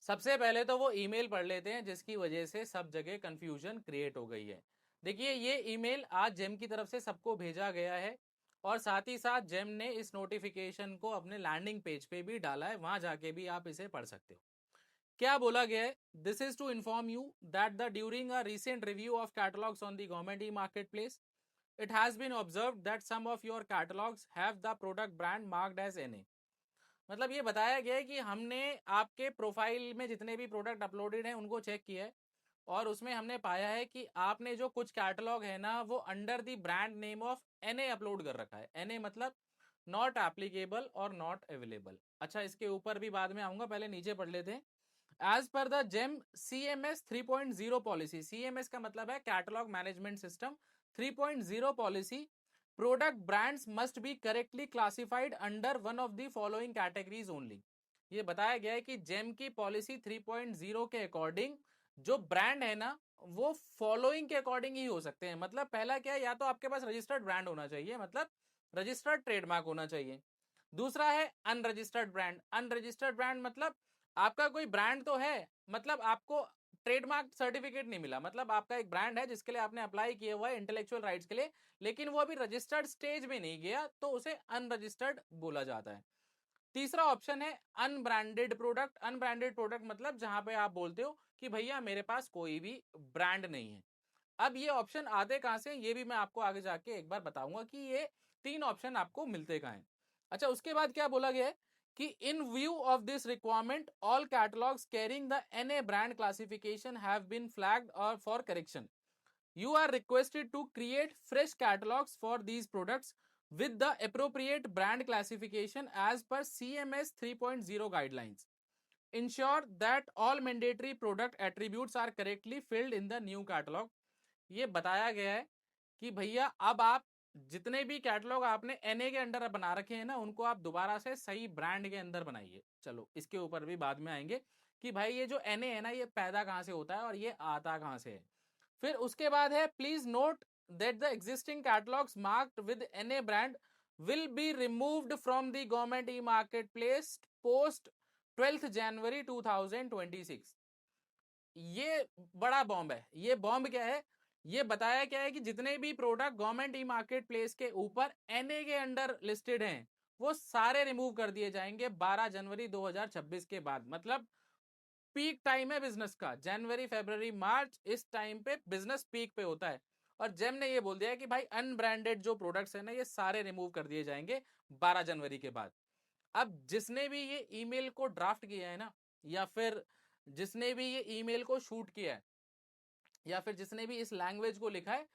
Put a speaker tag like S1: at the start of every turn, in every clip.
S1: सबसे पहले तो वो ईमेल पढ़ लेते हैं जिसकी वजह से सब जगह कंफ्यूजन क्रिएट हो गई है। देखिए ये ईमेल आज जेम की तरफ से सबको भेजा गया है और साथ ही साथ जेम ने इस नोटिफिकेशन को अपने लैंडिंग पेज पे भी डाला है, वहां जाके भी आप इसे पढ़ सकते हो। क्या बोला गया है? This is to inform you that the during a recent review of catalogues on the government e market place it has been observed that some of your catalogs have the product brand marked as NA। मतलब ये बताया गया है कि हमने आपके profile में जितने भी प्रोडक्ट अपलोडेड हैं उनको चेक किया है और उसमें हमने पाया है कि आपने जो कुछ कैटलॉग है ना वो under the brand name of NA upload कर रखा है। NA मतलब नॉट एप्लीकेबल और नॉट अवेलेबल। अच्छा, इसके ऊपर भी बाद में आऊंगा, पहले नीचे पढ़ लेते हैं। As per the GeM CMS 3.0 policy, CMS का मतलब है catalogue management system 3.0 policy, product brands must be correctly classified under one of the following categories only. ये बताया गया है कि जेम की पॉलिसी 3.0 के अकॉर्डिंग जो ब्रांड है ना वो फॉलोइंग के अकॉर्डिंग ही हो सकते हैं। मतलब पहला क्या है, या तो आपके पास रजिस्टर्ड ब्रांड होना चाहिए, मतलब रजिस्टर्ड ट्रेडमार्क होना चाहिए। दूसरा है अनरजिस्टर्ड ब्रांड। अनरजिस्टर्ड ब्रांड मतलब आपका कोई ब्रांड तो है, मतलब आपको ट्रेडमार्क सर्टिफिकेट नहीं मिला, मतलब आपका एक ब्रांड है जिसके लिए आपने अप्लाई किया हुआ है इंटेलेक्चुअल राइट्स के लिए, लेकिन वो अभी रजिस्टर्ड स्टेज में नहीं गया, तो उसे अनरजिस्टर्ड बोला जाता है। तीसरा ऑप्शन है अनब्रांडेड प्रोडक्ट। अनब्रांडेड प्रोडक्ट मतलब जहां पे आप बोलते हो कि भैया मेरे पास कोई भी ब्रांड नहीं है। अब ये ऑप्शन आते कहां से, ये भी मैं आपको आगे जाके एक बार बताऊंगा कि ये तीन ऑप्शन आपको मिलते कहां हैं। अच्छा, उसके बाद क्या बोला गया है कि in view of this requirement all catalogues carrying the NA brand classification have been flagged और for correction. You are requested to create fresh catalogs for these products with the appropriate brand classification as per CMS 3.0 guidelines. Ensure that all mandatory product attributes are correctly filled in the new catalog। ये बताया गया है कि भैया अब आप जितने भी कैटलॉग आपने NA के अंडर बना रखे हैं ना उनको आप दोबारा से सही ब्रांड के अंदर बनाइए। चलो इसके ऊपर भी बाद में आएंगे कि भाई ये जो NA है ना ये पैदा कहां से होता है और ये आता कहां से है। फिर उसके बाद है please note that the existing catalogues marked with NA brand will be removed from the government e market place post 12 जनवरी 2026। ये बड़ा बॉम्ब है। ये बॉम्ब क्या है, ये बताया क्या है कि जितने भी product government e market place के ऊपर NA के अंडर लिस्टेड हैं वो सारे रिमूव कर दिए जाएंगे 12 जनवरी 2026 के बाद। मतलब पीक टाइम है बिजनेस का, जनवरी फरवरी मार्च इस टाइम पे बिजनेस पीक पे होता है। और जेम ने ये बोल दिया है कि भाई अनब्रांडेड जो प्रोडक्ट्स है ना ये सारे रिमूव कर दिए जाएंगे 12 जनवरी के बाद। अब जिसने भी ये ईमेल को ड्राफ्ट किया है ना, या फिर जिसने भी ये ईमेल को शूट किया है, या फिर जिसने भी इस लैंग्वेज को लिखा है,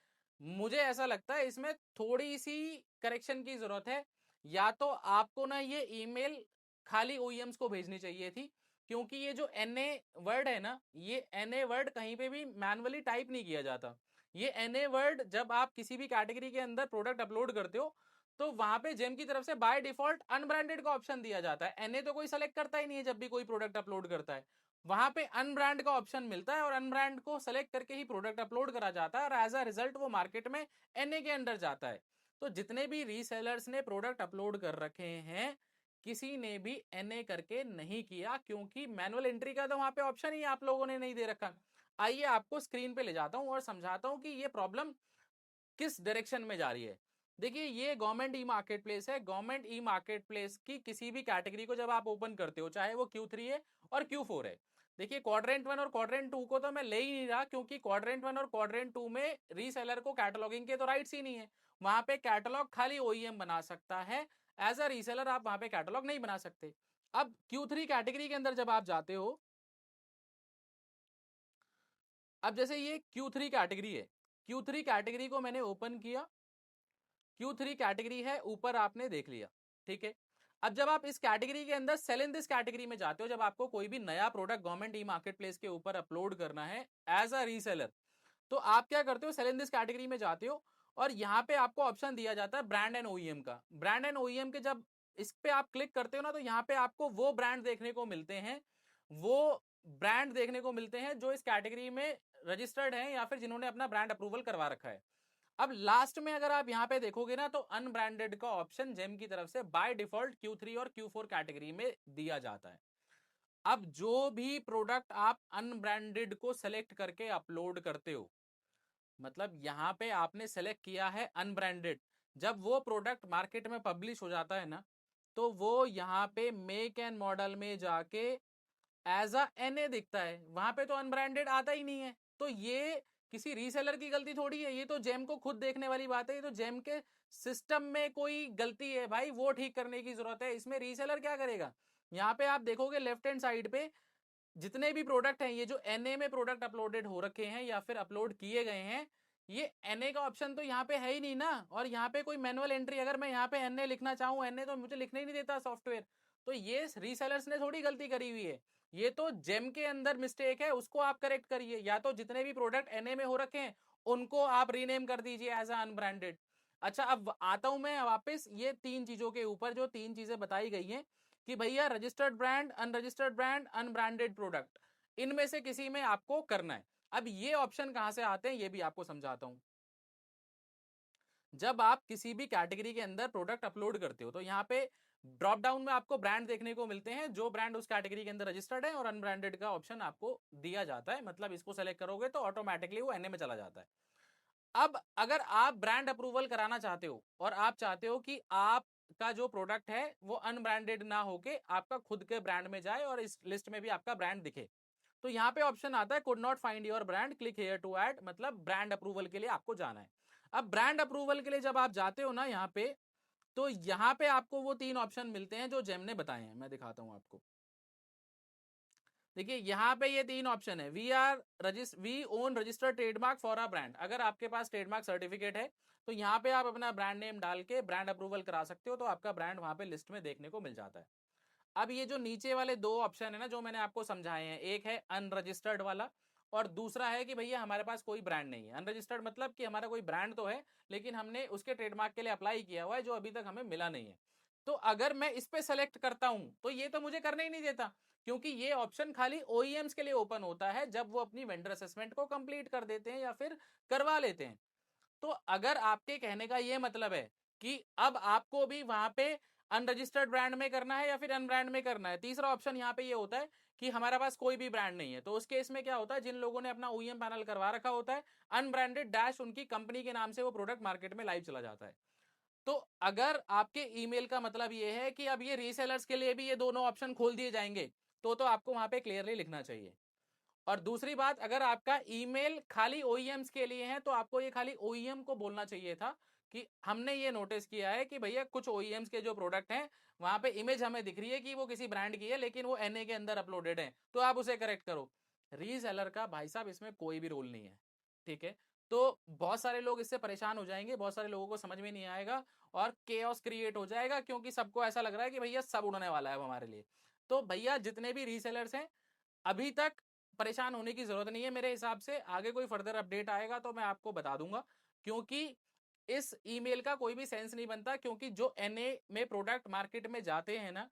S1: मुझे ऐसा लगता है इसमें थोड़ी सी करेक्शन की जरूरत है। या तो आपको ना ये ईमेल खाली ओईएम्स को भेजनी चाहिए थी, क्योंकि ये जो NA वर्ड है ना ये NA वर्ड कहीं पे भी मैनुअली टाइप नहीं किया जाता। ये NA वर्ड जब आप किसी भी कैटेगरी के अंदर प्रोडक्ट अपलोड करते हो तो वहां पे जेम की तरफ से बाय डिफॉल्ट अनब्रांडेड का ऑप्शन दिया जाता है। NA तो कोई सेलेक्ट करता ही नहीं है जब भी कोई प्रोडक्ट अपलोड करता है, वहां पे अनब्रांड का ऑप्शन मिलता है और अनब्रांड को सेलेक्ट करके ही प्रोडक्ट अपलोड करा जाता है और एज अ रिजल्ट वो मार्केट में NA के अंडर जाता है। तो जितने भी रीसेलर्स ने प्रोडक्ट अपलोड कर रखे हैं किसी ने भी NA करके नहीं किया, क्योंकि मैनुअल एंट्री का तो वहां पे ऑप्शन ही आप लोगों ने नहीं दे रखा। आइए आपको स्क्रीन पे ले जाता हूं और समझाता हूं कि ये प्रॉब्लम किस डायरेक्शन में जा रही है। देखिए ये गवर्नमेंट ई मार्केट प्लेस है। गवर्नमेंट ई मार्केट प्लेस की किसी भी कैटेगरी को जब आप ओपन करते हो चाहे वो Q3 है और Q4 है। देखिए क्वाड्रेंट 1 और क्वाड्रेंट 2 को तो मैं ले ही नहीं रहा, क्योंकि क्वाड्रेंट 1 और क्वाड्रेंट 2 में रीसेलर को कैटलॉगिंग के तो राइट्स ही नहीं है। वहां पे कैटलॉग खाली ओईएम बना सकता है, एज अ रीसेलर आप वहां पे कैटलॉग नहीं बना सकते। अब Q3 कैटेगरी के अंदर जब आप जाते हो, अब जैसे ये Q3 कैटेगरी है, Q3 कैटेगरी को मैंने ओपन किया, Q3 कैटेगरी है, ऊपर आपने देख लिया, ठीक है। अब जब आप इस कैटेगरी के अंदर सेल इन दिस कैटेगरी में जाते हो, जब आपको कोई भी नया product government e market place के ऊपर अपलोड करना है एज अ रीसेलर, तो आप क्या करते हो, सेल इन दिस कैटेगरी में जाते हो और यहाँ पे आपको ऑप्शन दिया जाता है ब्रांड एंड ओईएम का। ब्रांड एंड ओईएम के जब इस पे आप क्लिक करते हो ना तो यहाँ पे आपको वो ब्रांड देखने को मिलते हैं, वो ब्रांड देखने को मिलते हैं जो इस कैटेगरी में रजिस्टर्ड हैं या फिर जिन्होंने अपना ब्रांड अप्रूवल करवा रखा है। अब लास्ट में अगर आप यहां पे देखोगे ना तो अनब्रांडेड का ऑप्शन जेम की तरफ से बाय डिफॉल्ट Q3 और Q4 कैटेगरी में दिया जाता है। अब जो भी प्रोडक्ट आप अनब्रांडेड को सेलेक्ट करके अपलोड करते हो, मतलब यहाँ पे आपने सेलेक्ट किया है अनब्रांडेड, जब वो प्रोडक्ट मार्केट में पब्लिश हो जाता है ना, तो वो यहाँ पे मेक एंड मॉडल में जाके एज अ एनए दिखता है, वहां पे तो अनब्रांडेड आता ही नहीं है। तो ये किसी रीसेलर की गलती थोड़ी है, ये तो जेम को खुद देखने वाली बात है, ये तो जेम के सिस्टम में कोई गलती है भाई, वो ठीक करने की जरूरत है। इसमें रीसेलर क्या करेगा? यहाँ पे आप देखोगे लेफ्ट हैंड साइड पे जितने भी प्रोडक्ट हैं, ये जो एनए में प्रोडक्ट अपलोडेड हो रखे हैं या फिर अपलोड किए गए हैं, ये एनए का ऑप्शन तो यहाँ पे है ही नहीं ना। और यहाँ पे कोई मैनुअल एंट्री, अगर मैं यहाँ पे एनए लिखना चाहूँ, एनए तो मुझे लिखने ही नहीं देता सॉफ्टवेयर। तो ये रीसेलर्स ने थोड़ी गलती करी हुई है, ये तो जेम के अंदर मिस्टेक है, उसको आप करेक्ट करिए। या तो जितने भी प्रोडक्ट एनए में हो रखे हैं उनको आप रीनेम कर दीजिए एज अनब्रांडेड। अच्छा, अब आता हूं मैं वापस ये तीन चीजों के ऊपर, जो तीन चीजें बताई गई हैं कि भैया registered brand, unregistered brand, unbranded product, इनमें से किसी में आपको करना है। अब ये ऑप्शन कहां से आते हैं ये भी आपको समझाता हूं। जब आप किसी भी कैटेगरी के अंदर प्रोडक्ट अपलोड करते हो तो यहाँ पे ड्रॉप डाउन में आपको ब्रांड देखने को मिलते हैं, जो ब्रांड उस कैटेगरी के अंदर रजिस्टर्ड है, और अनब्रांडेड का ऑप्शन आपको दिया जाता है। मतलब इसको सेलेक्ट करोगे तो ऑटोमेटिकली वो एनए में चला जाता है। अब अगर आप ब्रांड अप्रूवल कराना चाहते हो और आप चाहते हो कि आपका जो प्रोडक्ट है वो अनब्रांडेड ना होके आपका खुद के ब्रांड में जाए और इस लिस्ट में भी आपका ब्रांड दिखे, तो यहाँ पे ऑप्शन आता है could not find your brand, click here to add, मतलब ब्रांड अप्रूवल के लिए आपको जाना है। अब ब्रांड अप्रूवल के लिए जब आप जाते हो ना यहाँ पे, तो यहाँ पे आपको वो तीन ऑप्शन मिलते हैं जो जेम ने बताए हैं, मैं दिखाता हूं आपको। देखिए यहाँ पे ये तीन ऑप्शन है, we own registered trademark for a brand. अगर आपके पास ट्रेडमार्क सर्टिफिकेट है तो यहाँ पे आप अपना ब्रांड नेम डाल के ब्रांड अप्रूवल करा सकते हो, तो आपका ब्रांड वहां पे लिस्ट में देखने को मिल जाता है। अब ये जो नीचे वाले दो ऑप्शन है ना जो मैंने आपको समझाए हैं, एक है अनरजिस्टर्ड वाला और दूसरा है कि भैया हमारे पास कोई ब्रांड नहीं है। अनरजिस्टर्ड मतलब कि हमारा कोई ब्रांड तो है लेकिन हमने उसके ट्रेडमार्क के लिए अप्लाई किया हुआ है जो अभी तक हमें मिला नहीं है। तो अगर मैं इस पे सेलेक्ट करता हूं तो ये तो मुझे करने ही नहीं देता, क्योंकि ये ऑप्शन खाली ओईएम्स के लिए ओपन होता है जब वो अपनी वेंडर असेसमेंट को कंप्लीट कर देते हैं या फिर करवा लेते हैं। तो अगर आपके कहने का ये मतलब है कि अब आपको भी वहां पे अनरजिस्टर्ड ब्रांड में करना है या फिर अनब्रांड में करना है, तीसरा ऑप्शन यहाँ पे ये होता है कि हमारे पास कोई भी ब्रांड नहीं है, तो उस केस में क्या होता है, जिन लोगों ने अपना ओईएम पैनल करवा रखा होता है, अनब्रांडेड डैश उनकी कंपनी के नाम से वो प्रोडक्ट मार्केट में लाइव चला जाता है। तो अगर आपके ईमेल का मतलब ये है कि अब ये रीसेलर्स के लिए भी ये दोनों ऑप्शन खोल दिए जाएंगे, तो आपको वहां पे क्लियरली लिखना चाहिए। और दूसरी बात, अगर आपका ईमेल खाली ओईएम्स के लिए है तो आपको ये खाली ओईएम को बोलना चाहिए था कि हमने ये नोटिस किया है कि भैया कुछ ओईएम्स के जो प्रोडक्ट हैं वहां पे इमेज हमें दिख रही है कि वो किसी ब्रांड की है लेकिन वो एनए के अंदर अपलोडेड है, तो आप उसे करेक्ट करो। रीसेलर का भाई साहब इसमें कोई भी रोल नहीं है, ठीक है। तो बहुत सारे लोग इससे परेशान हो जाएंगे, बहुत सारे लोगों को समझ में नहीं आएगा और केओस क्रिएट हो जाएगा, क्योंकि सबको ऐसा लग रहा है कि भैया सब उड़ने वाला है हमारे लिए। तो भैया जितने भी रीसेलर्स हैं अभी तक परेशान होने की जरूरत नहीं है मेरे हिसाब से, आगे कोई फर्दर अपडेट आएगा तो मैं आपको बता दूंगा, क्योंकि इस ईमेल का कोई भी सेंस नहीं बनता। क्योंकि जो एनए में प्रोडक्ट मार्केट में जाते हैं ना,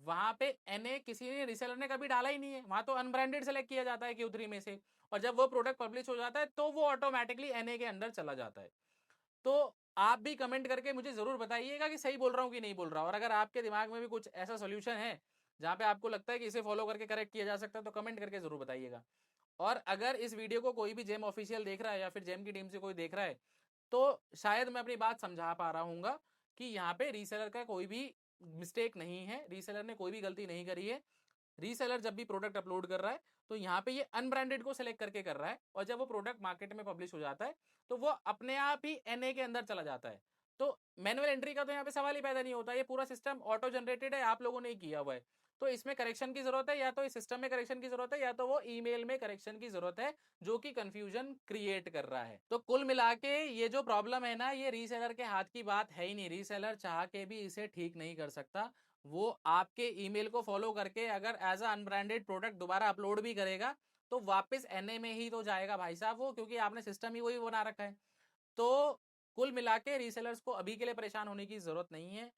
S1: वहां पे एनए किसी ने रिसेलर ने कभी डाला ही नहीं है, वहां तो अनब्रांडेड सेलेक्ट किया जाता है Q3 में से, और जब वो प्रोडक्ट पब्लिश हो जाता है तो वो ऑटोमेटिकली एनए के अंदर चला जाता है। तो आप भी कमेंट करके मुझे जरूर बताइएगा कि सही बोल रहा हूँ कि नहीं बोल रहा हूँ, और अगर आपके दिमाग में भी कुछ ऐसा सोल्यूशन है जहां पे आपको लगता है कि इसे फॉलो करके करेक्ट किया जा सकता है तो कमेंट करके जरूर बताइएगा। और अगर इस वीडियो को कोई भी जेम ऑफिशियल देख रहा है या फिर जेम की टीम से कोई देख रहा है तो शायद मैं अपनी बात समझा पा रहा हूँ कि यहाँ पे रीसेलर का कोई भी मिस्टेक नहीं है, रीसेलर ने कोई भी गलती नहीं करी है। रीसेलर जब भी प्रोडक्ट अपलोड कर रहा है तो यहाँ पे ये अनब्रांडेड को सिलेक्ट करके कर रहा है, और जब वो प्रोडक्ट मार्केट में पब्लिश हो जाता है तो वो अपने आप ही एनए के अंदर चला जाता है। तो मैनुअल एंट्री का तो यहाँ पे सवाल ही पैदा नहीं होता, ये पूरा सिस्टम ऑटो जनरेटेड है, आप लोगों ने किया हुआ है। तो इसमें करेक्शन की जरूरत है, या तो इस सिस्टम में करेक्शन की जरूरत है या तो वो ईमेल में करेक्शन की जरूरत है जो कि कंफ्यूजन क्रिएट कर रहा है। तो कुल मिला के ये जो प्रॉब्लम है ना, ये रीसेलर के हाथ की बात है ही नहीं, रीसेलर चाह के भी इसे ठीक नहीं कर सकता। वो आपके ईमेल को फॉलो करके अगर एज अ अनब्रांडेड प्रोडक्ट दोबारा अपलोड भी करेगा तो वापस एनए में ही तो जाएगा भाई साहब वो, क्योंकि आपने सिस्टम ही वही बना रखा है। तो कुल मिला के रीसेलर्स को अभी के लिए परेशान होने की जरूरत नहीं है।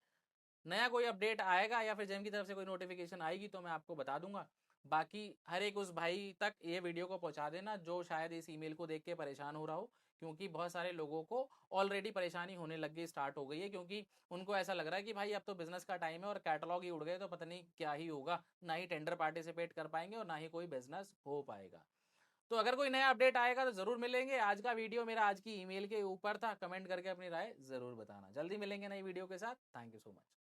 S1: नया कोई अपडेट आएगा या फिर जेम की तरफ से कोई नोटिफिकेशन आएगी तो मैं आपको बता दूंगा। बाकी हर एक उस भाई तक ये वीडियो को पहुंचा देना जो शायद इस ईमेल को देख के परेशान हो रहा हो क्योंकि बहुत सारे लोगों को ऑलरेडी परेशानी होने लग गई, स्टार्ट हो गई है, क्योंकि उनको ऐसा लग रहा है कि भाई अब तो बिजनेस का टाइम है और कैटलॉग ही उड़ गए तो पता नहीं क्या ही होगा, ना ही टेंडर पार्टिसिपेट कर पाएंगे और ना ही कोई बिजनेस हो पाएगा। तो अगर कोई नया अपडेट आएगा तो जरूर मिलेंगे। आज का वीडियो मेरा आज की ईमेल के ऊपर था, कमेंट करके अपनी राय जरूर बताना। जल्दी मिलेंगे नई वीडियो के साथ। Thank you so much.